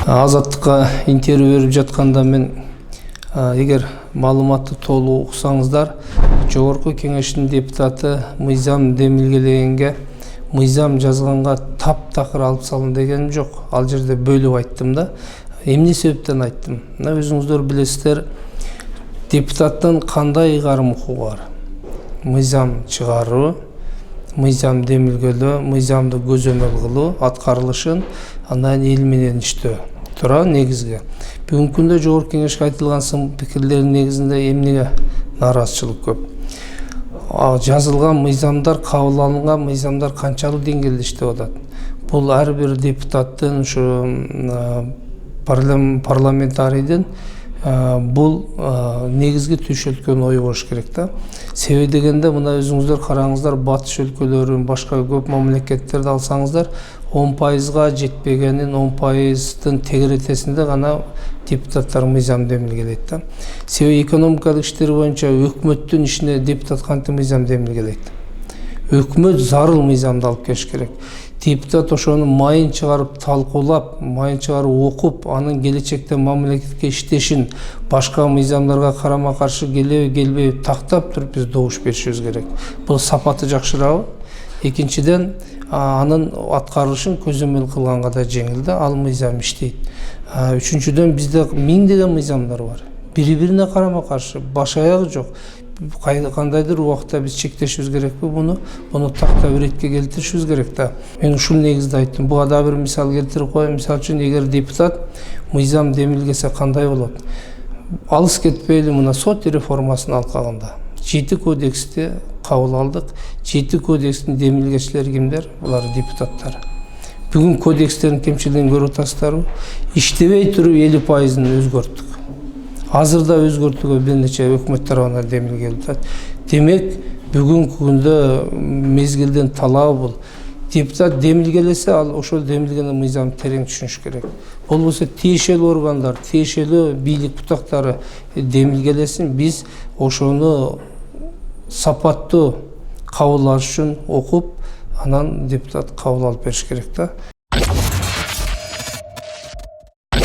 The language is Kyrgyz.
Азаттыкка интервью берип жатканда мен эгер маалыматты толук уксаңыздар, Жогорку Кеңештин депутаты мыйзам демилгелегенге мыйзам жазганга таптакыр алып салын дегеним жок. Ал жерде бөлүп айттым да. Эмне себептен айттым? Мына өзүңүздөр билесиздер, депутаттын кандай ыйгарым укугу бар? Мыйзам чыгаруу, мыйзам демилгелөө, мыйзамды көзөмөл кылуу, аткарылышын андан эл менен иштөө тура негизги. Бүгүнкү күндө Жогорку Кеңешке айтылган сын пикирлердин негизинде эмнеге нааразычылык көп? Жазылган мыйзамдар, кабыл алынган мыйзамдар канчалык деңгээлде иштеп атат? Бул ар бир депутаттын, ушу парламентарийдин бул негизги түшөлткөн ою болуш керек да. Себеби дегенде мына өзүңүздөр караңыздар, батыш өлкөлөрүн, башка көп мамлекеттерди алсаңыздар, 10%га жетпегенин 10%дын тегеретесинде гана депутаттар мыйзам демилгелейт да. Себеби экономикалык иштер боюнча өкмөттүн ишине депутат кантип мыйзам демилгелейт? Өкмөт зарыл мыйзамды алып келиш керек. Депутат ошону майын чыгарып талкуулап, майын чыгарып окуп, анын келечекте мамлекетке иштешин, башка мыйзамдарга карама каршы келеби, келбеби тактап туруп биз добуш беришибиз керек. Бул сапаты жакшырабы? Экинчиден, анын аткарылышын көзөмөл кылганга да жеңил да, ал мыйзам иштейт. Үчүнчүдөн, бизде миңдеген мыйзамдар бар. Бири-бирине карама каршы, баш аягы жок. Кандайдыр убакта биз чектешибиз керекпи буну тактап иретке келтиришибиз керек да. Мен ушул негизде айттым. Буга да бир мисал келтирип коеюн. Мисалы үчүн, эгер депутат мыйзам демилгесе кандай болот? Алыс кетпейли, мына сот реформасынын алкагында 7 кодексти кабыл алдык. 7 кодекстин демилгечилери кимдер? Булар депутаттар. Бүгүн кодекстердин кемчилигин көрүп атасыздарбы? Иштебей туруп 50%-ын өзгөрттүк. Азырда өзгөртүүгө бир нече өкмөт тарабынан демилгелип атат. Демек, бүгүнкү күндө мезгилдин талабы бул. Депутат демилгелесе, ал ошол демилгелген мыйзамды терең түшүнүш керек. Болбосо тиешелүү органдар, тиешелүү бийлик бутактары демилгелесин, биз ошону сапаттуу кабыл алыш үчүн окуп, анан депутат кабыл алып бериш керек да.